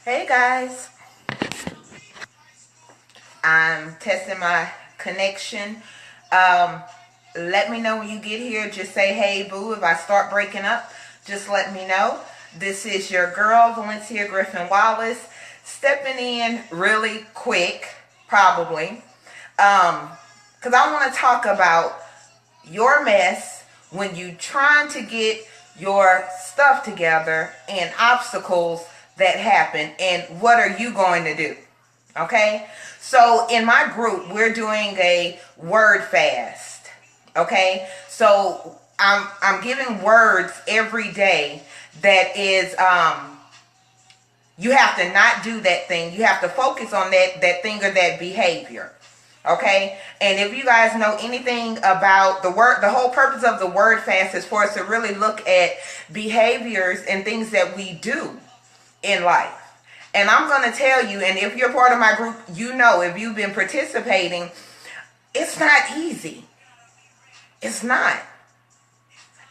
Hey guys, I'm testing my connection. Um, Let me know when you get here. Just say hey boo. If I start breaking up, just let me know. This is your girl, Valencia Griffin Wallace, stepping in really quick, probably. Because I want to talk about your mess when you trying to get your stuff together and obstacles that happen, and what are you going to do? Okay, so in my group we're doing a word fast. Okay, so I'm giving words every day that is you have to not do that thing. You have to focus on that thing or that behavior. Okay, and if you guys know anything about the whole purpose of the word fast is for us to really look at behaviors and things that we do in life. And I'm going to tell you, and if you're part of my group, you know, if you've been participating, it's not easy. It's not.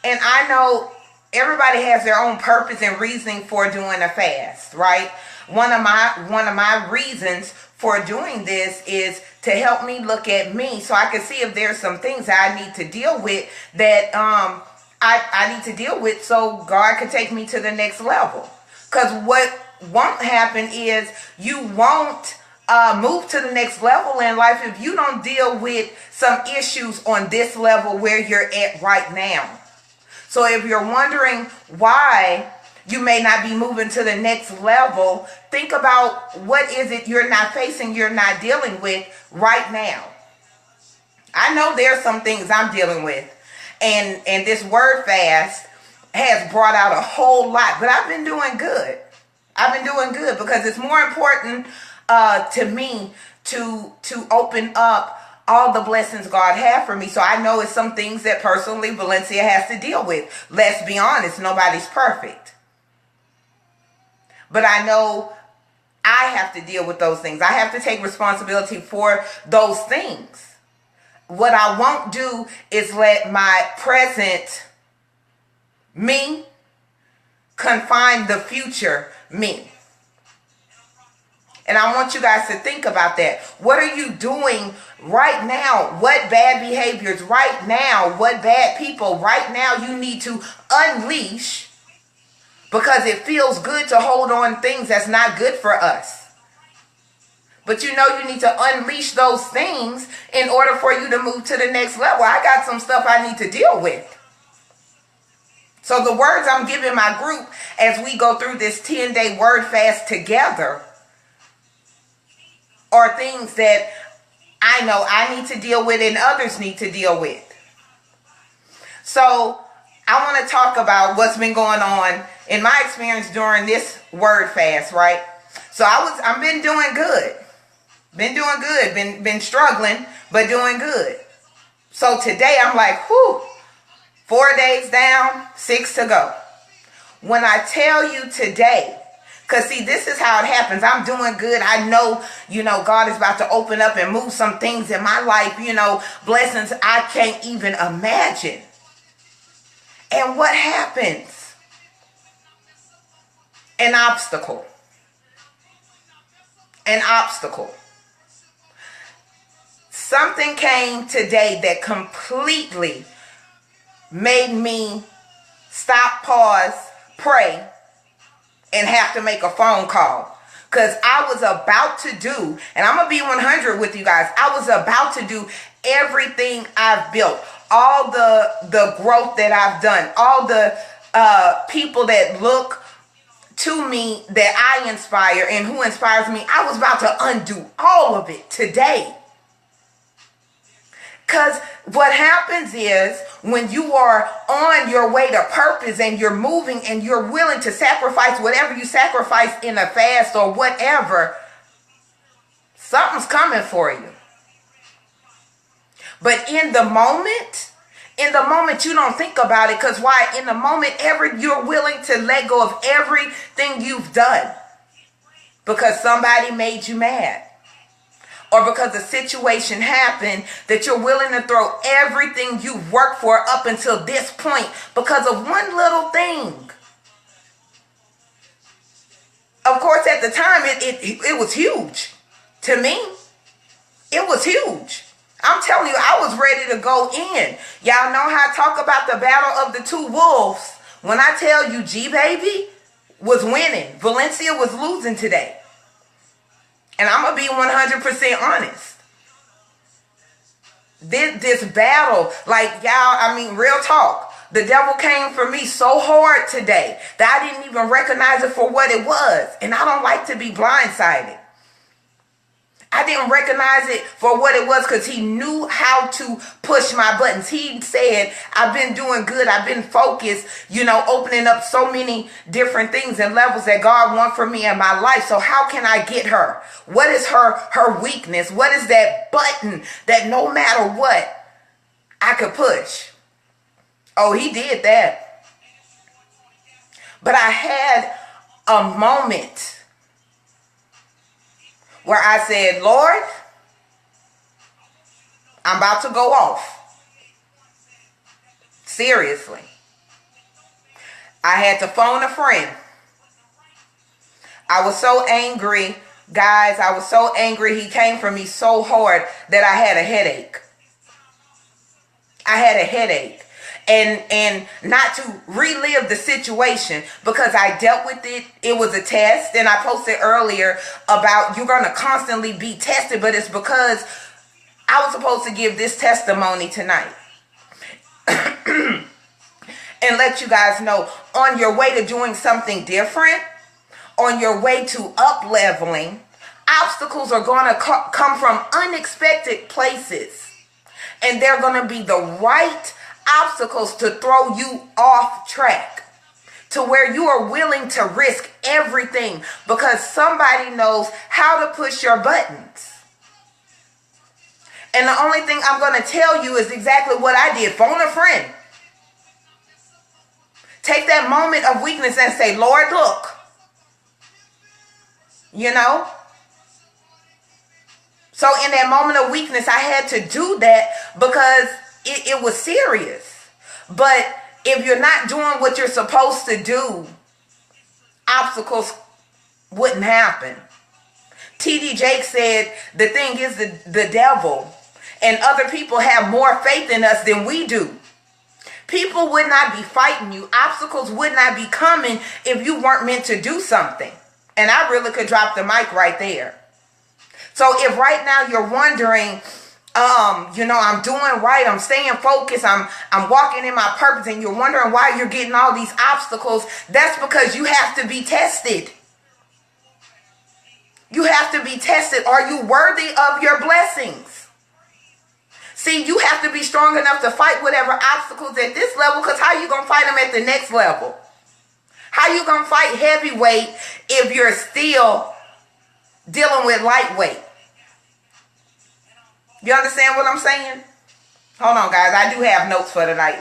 And I know everybody has their own purpose and reasoning for doing a fast, right? One of my reasons for doing this is to help me look at me so I can see if there's some things that I need to deal with that I need to deal with so God can take me to the next level. Because what won't happen is you won't move to the next level in life if you don't deal with some issues on this level where you're at right now. So if you're wondering why you may not be moving to the next level, think about what is it you're not facing, you're not dealing with right now. I know there's some things I'm dealing with, and this word fast has brought out a whole lot, but I've been doing good. I've been doing good because it's more important to me to open up all the blessings God had for me. So I know it's some things that personally Valencia has to deal with. Let's be honest, nobody's perfect. But I know I have to deal with those things. I have to take responsibility for those things. What I won't do is let my present me confine the future me. And I want you guys to think about that. What are you doing right now? What bad behaviors right now? What bad people right now you need to unleash because it feels good to hold on things that's not good for us. But you know you need to unleash those things in order for you to move to the next level. I got some stuff I need to deal with. So the words I'm giving my group as we go through this 10-day word fast together are things that I know I need to deal with and others need to deal with. So I want to talk about what's been going on in my experience during this word fast, right? So I've been doing good. Been struggling, but doing good. So today I'm like, whew. 4 days down, 6 to go. When I tell you today, because see, this is how it happens. I'm doing good. I know, God is about to open up and move some things in my life, blessings I can't even imagine. And what happens? An obstacle. An obstacle. Something came today that completely made me stop, pause, pray, and have to make a phone call. Because I was about to do, and I'm going to be 100 with you guys, I was about to do everything I've built, all the growth that I've done, all the people that look to me that I inspire and who inspires me. I was about to undo all of it today. Because what happens is when you are on your way to purpose and you're moving and you're willing to sacrifice whatever you sacrifice in a fast or whatever, something's coming for you. But in the moment you don't think about it, because why? In the moment you're willing to let go of everything you've done because somebody made you mad. Or because a situation happened that you're willing to throw everything you've worked for up until this point because of one little thing. Of course, at at the time, it was huge. To me, it was huge. I'm telling you, I was ready to go in. Y'all know how I talk about the battle of the two wolves. When I tell you G-Baby was winning, Valencia was losing today. And I'm going to be 100% honest. This battle, like y'all, I mean, real talk. The devil came for me so hard today that I didn't even recognize it for what it was. And I don't like to be blindsided. I didn't recognize it for what it was because he knew how to push my buttons. He said, I've been doing good. I've been focused, opening up so many different things and levels that God wants for me in my life. So how can I get her? What is her weakness? What is that button that no matter what, I could push? Oh, he did that. But I had a moment where I said, Lord, I'm about to go off. Seriously. I had to phone a friend. I was so angry, guys. I was so angry. He came for me so hard that I had a headache. I had a headache. And not to relive the situation because I dealt with it. It was a test. And I posted earlier about you're going to constantly be tested. But it's because I was supposed to give this testimony tonight. And let you guys know, on your way to doing something different, on your way to up-leveling, obstacles are going to come from unexpected places. And they're going to be the right obstacles to throw you off track to where you are willing to risk everything because somebody knows how to push your buttons. And the only thing I'm going to tell you is exactly what I did. Phone a friend. Take that moment of weakness and say, Lord, look. So in that moment of weakness, I had to do that because it was serious. But if you're not doing what you're supposed to do, obstacles wouldn't happen. T.D. Jakes said, the thing is the devil and other people have more faith in us than we do. People would not be fighting you. Obstacles would not be coming if you weren't meant to do something. And I really could drop the mic right there. So if right now you're wondering, I'm doing right, I'm staying focused, I'm walking in my purpose, and you're wondering why you're getting all these obstacles, that's because you have to be tested. You have to be tested. Are you worthy of your blessings? See, you have to be strong enough to fight whatever obstacles at this level, because how you going to fight them at the next level? How you going to fight heavyweight if you're still dealing with lightweight? You understand what I'm saying? Hold on, guys. I do have notes for tonight.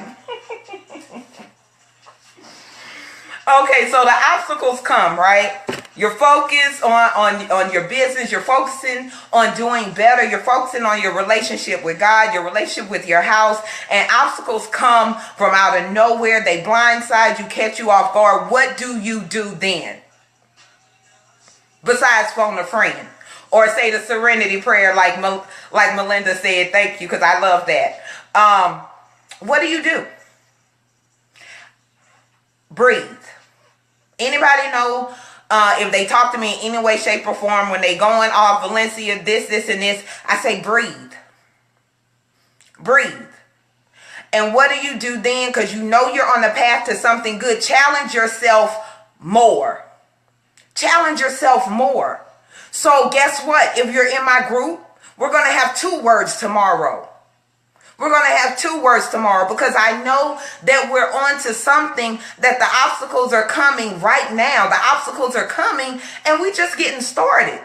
Okay, so the obstacles come, right? You're focused on your business. You're focusing on doing better. You're focusing on your relationship with God, your relationship with your house. And obstacles come from out of nowhere. They blindside you, catch you off guard. What do you do then? Besides phone a friend. Or say the serenity prayer like Melinda said. Thank you, because I love that. What do? Breathe. Anybody know if they talk to me in any way, shape, or form when they going off Valencia, this, and this, I say breathe. Breathe. And what do then? Because you know you're on the path to something good. Challenge yourself more. Challenge yourself more. So guess what? If you're in my group, we're going to have 2 words tomorrow. We're going to have 2 words tomorrow because I know that we're on to something, that the obstacles are coming right now. The obstacles are coming and we're just getting started.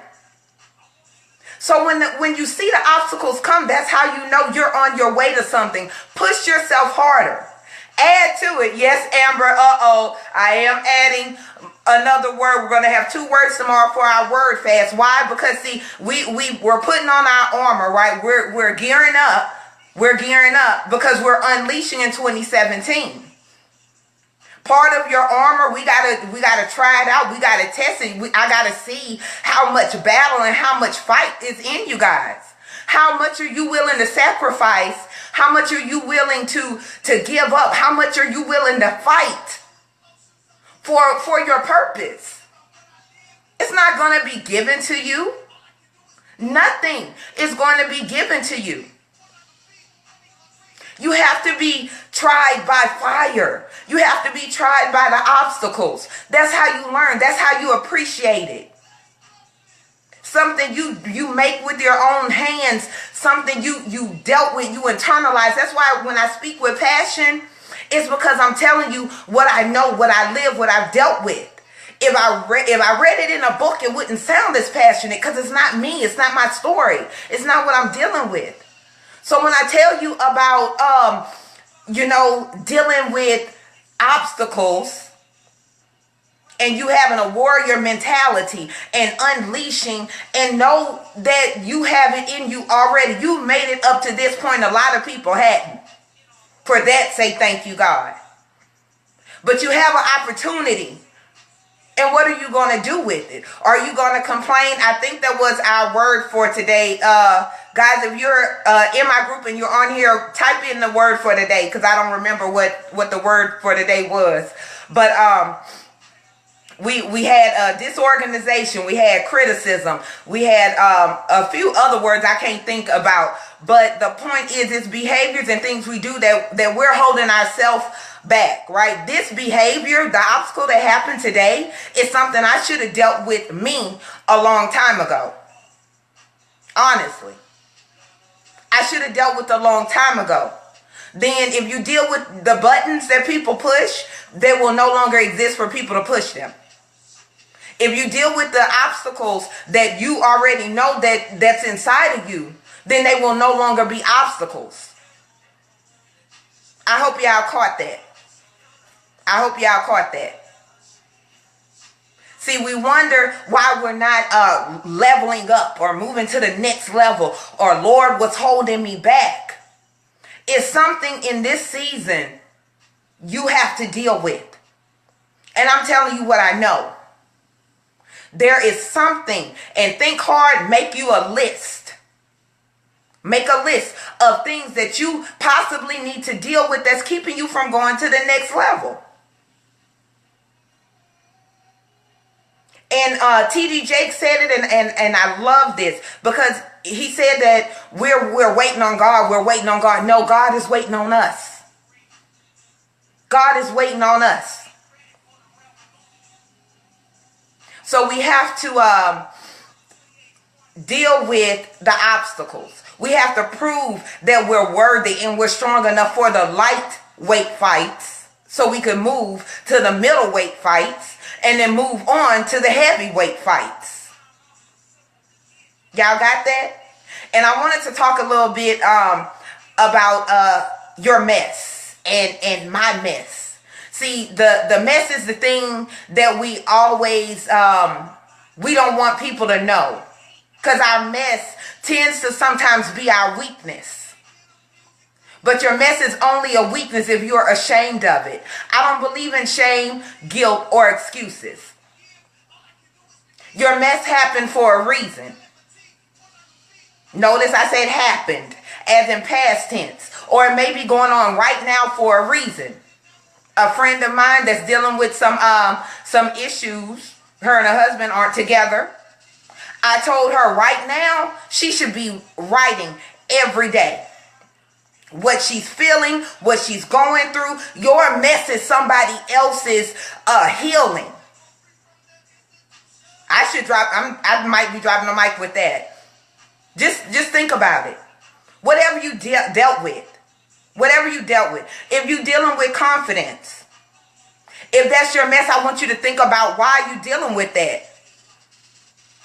So when you see the obstacles come, that's how you know you're on your way to something. Push yourself harder. Add to it. Yes, Amber. I am adding another word. We're going to have 2 words tomorrow for our word fast. Why? Because see, we're putting on our armor, right? We're gearing up. We're gearing up because we're unleashing in 2017. Part of your armor, we gotta try it out. We gotta test it. I gotta see how much battle and how much fight is in you guys. How much are you willing to sacrifice? How much are you willing to give up? How much are you willing to fight for your purpose? It's not going to be given to you. Nothing is going to be given to you. You have to be tried by fire. You have to be tried by the obstacles. That's how you learn. That's how you appreciate it. Something you make with your own hands, something you dealt with, you internalize. That's why when I speak with passion, it's because I'm telling you what I know, what I live, what I've dealt with. If I read it in a book, it wouldn't sound as passionate because it's not me. It's not my story. It's not what I'm dealing with. So when I tell you about, dealing with obstacles, and you having a warrior mentality and unleashing, and know that you have it in you already. You made it up to this point. A lot of people hadn't. For that, say thank you, God. But you have an opportunity. And what are you going to do with it? Are you going to complain? I think that was our word for today. Guys, if you're in my group and you're on here, type in the word for today, because I don't remember what the word for today was. But we had disorganization, we had criticism, we had a few other words I can't think about. But the point is, it's behaviors and things we do that we're holding ourselves back, right? This behavior, the obstacle that happened today, is something I should have dealt with me a long time ago. Honestly. I should have dealt with a long time ago. Then if you deal with the buttons that people push, they will no longer exist for people to push them. If you deal with the obstacles that you already know that's inside of you, then they will no longer be obstacles. I hope y'all caught that. I hope y'all caught that. See, we wonder why we're not leveling up or moving to the next level, or Lord, what's holding me back? It's something in this season you have to deal with. And I'm telling you what I know. There is something, and think hard, make you a list. Make a list of things that you possibly need to deal with that's keeping you from going to the next level. And T.D. Jakes said it, and I love this, because he said that we're waiting on God. We're waiting on God. No, God is waiting on us. God is waiting on us. So we have to deal with the obstacles. We have to prove that we're worthy and we're strong enough for the lightweight fights, so we can move to the middleweight fights and then move on to the heavyweight fights. Y'all got that? And I wanted to talk a little bit about your mess and my mess. See, the mess is the thing that we always, we don't want people to know. Because our mess tends to sometimes be our weakness. But your mess is only a weakness if you're ashamed of it. I don't believe in shame, guilt, or excuses. Your mess happened for a reason. Notice I said happened, as in past tense. Or it may be going on right now for a reason. A friend of mine that's dealing with some issues, her and her husband aren't together. I told her right now she should be writing every day what she's feeling, what she's going through. Your mess is somebody else's healing. I might be dropping the mic with that. Just think about it. Whatever you dealt with. Whatever you dealt with. If you're dealing with confidence, if that's your mess, I want you to think about why you're dealing with that.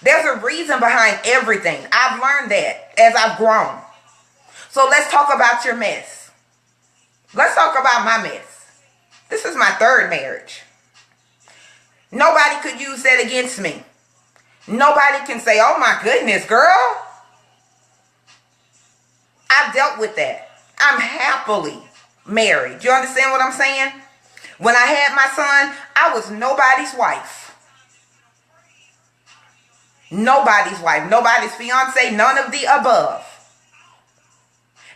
There's a reason behind everything. I've learned that as I've grown. So let's talk about your mess. Let's talk about my mess. This is my third marriage. Nobody could use that against me. Nobody can say, oh my goodness, girl. I've dealt with that. I'm happily married. You understand what I'm saying? When I had my son, I was nobody's wife. Nobody's wife, nobody's fiance, none of the above.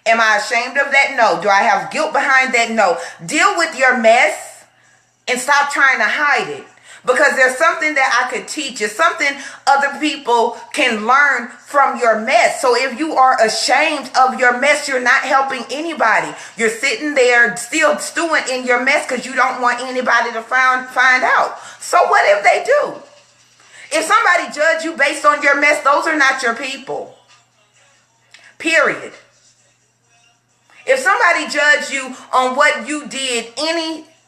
Am I ashamed of that? No. Do I have guilt behind that? No. Deal with your mess and stop trying to hide it. Because there's something that I could teach you, something other people can learn from your mess. So if you are ashamed of your mess, you're not helping anybody. You're sitting there still stewing in your mess because you don't want anybody to find out. So what if they do? If somebody judge you based on your mess, those are not your people. Period. If somebody judged you on what you did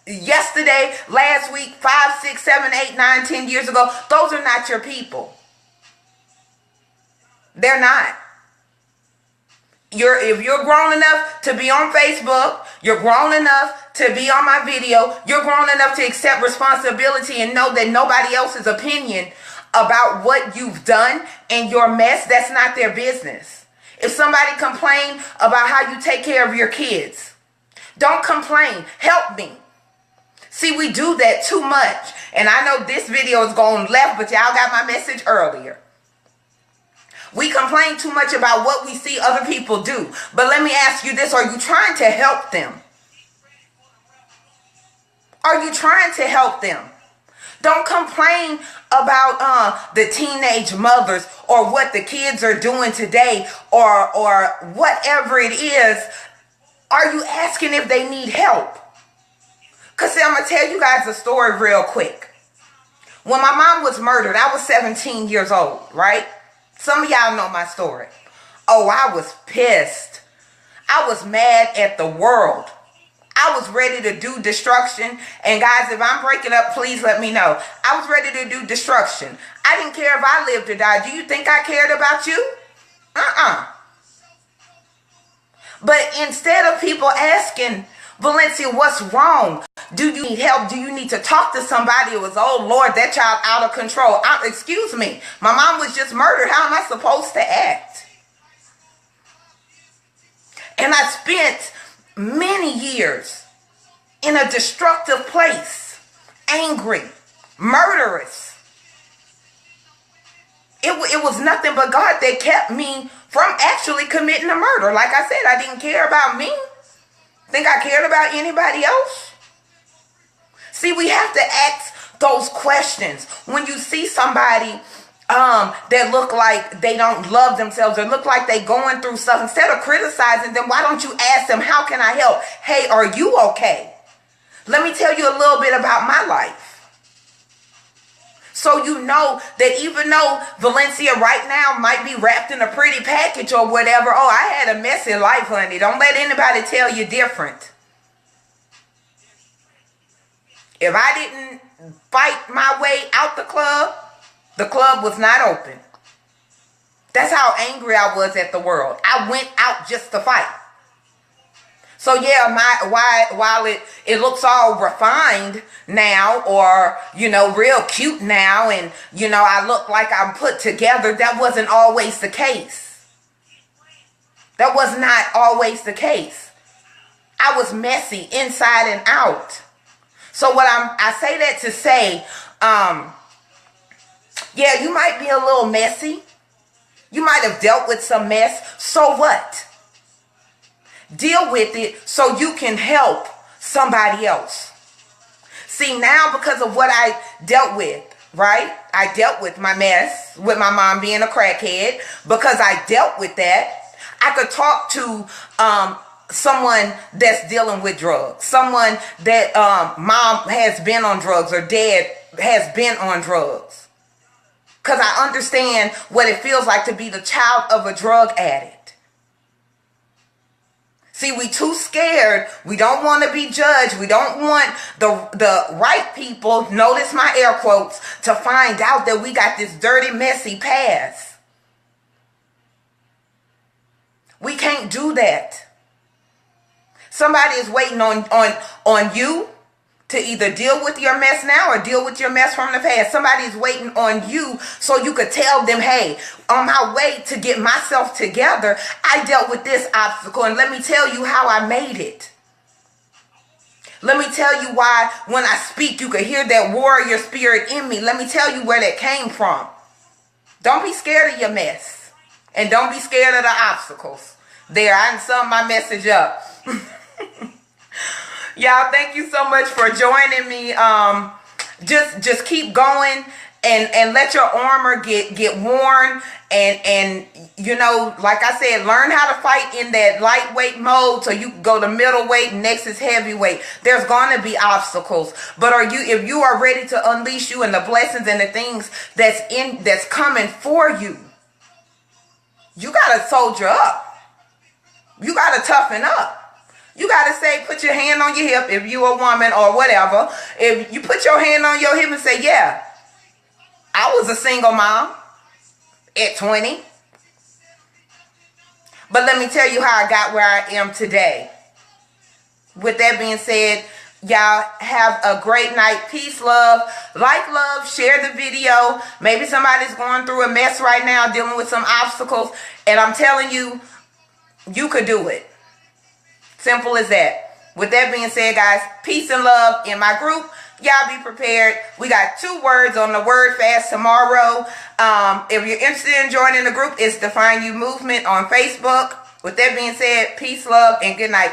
yesterday, last week, 5, 6, 7, 8, 9, 10 years ago, those are not your people. They're not. If you're grown enough to be on Facebook, you're grown enough to be on my video, you're grown enough to accept responsibility and know that nobody else's opinion about what you've done and your mess, that's not their business. If somebody complain about how you take care of your kids, don't complain. Help me. See, we do that too much. And I know this video is going left, but y'all got my message earlier. We complain too much about what we see other people do. But let me ask you this. Are you trying to help them? Are you trying to help them? Don't complain about the teenage mothers or what the kids are doing today or whatever it is. Are you asking if they need help? Because see, I'm going to tell you guys a story real quick. When my mom was murdered, I was 17 years old, right? Some of y'all know my story. Oh, I was pissed. I was mad at the world. I was ready to do destruction. And guys, if I'm breaking up, please let me know. I was ready to do destruction. I didn't care if I lived or died. Do you think I cared about you? But instead of people asking, Valencia, what's wrong? Do you need help? Do you need to talk to somebody? It was, oh Lord, that child out of control. Excuse me. My mom was just murdered. How am I supposed to act? And I spent many years in a destructive place, angry, murderous. It was nothing but God that kept me from actually committing a murder. Like I said, I didn't care about me. Think I cared about anybody else? See, we have to ask those questions. When you see somebody that look like they don't love themselves or look like they going through stuff, instead of criticizing them, why don't you ask them, how can I help? Hey, are you okay? Let me tell you a little bit about my life. So you know that even though Valencia right now might be wrapped in a pretty package or whatever, oh, I had a messy life, honey. Don't let anybody tell you different. If I didn't fight my way out the club was not open. That's how angry I was at the world. I went out just to fight. So yeah, while it looks all refined now, or real cute now, and I look like I'm put together, that wasn't always the case. That was not always the case. I was messy inside and out. So I say that to say, yeah, you might be a little messy. You might have dealt with some mess. So what? Deal with it so you can help somebody else. See, now because of what I dealt with, right? I dealt with my mess, with my mom being a crackhead. Because I dealt with that, I could talk to someone that's dealing with drugs. Someone that mom has been on drugs or dad has been on drugs. Because I understand what it feels like to be the child of a drug addict. See, we too scared. We don't want to be judged. We don't want the right people, notice my air quotes, to find out that we got this dirty, messy past. We can't do that. Somebody is waiting on you to either deal with your mess now or deal with your mess from the past. Somebody is waiting on you so you could tell them, hey, on my way to get myself together, I dealt with this obstacle, and let me tell you how I made it. Let me tell you why when I speak, you can hear that warrior spirit in me. Let me tell you where that came from. Don't be scared of your mess. And don't be scared of the obstacles. There, I done summed my message up. Y'all, thank you so much for joining me. Just keep going and let your armor get worn. And you know, like I said, learn how to fight in that lightweight mode so you can go to middleweight, next is heavyweight. There's going to be obstacles, but if you are ready to unleash you and the blessings and the things that's coming for you, you got to soldier up. You got to toughen up. You got to say, put your hand on your hip if you're a woman or whatever. If you put your hand on your hip and say, yeah, I was a single mom at 20. But let me tell you how I got where I am today. With that being said, y'all have a great night. Peace, love. Like, love, share the video. Maybe somebody's going through a mess right now, dealing with some obstacles. And I'm telling you, you could do it. Simple as that. With that being said, guys, peace and love in my group. Y'all be prepared. We got 2 words on the word fast tomorrow. If you're interested in joining the group, it's Define You Movement on Facebook. With that being said, peace, love, and good night.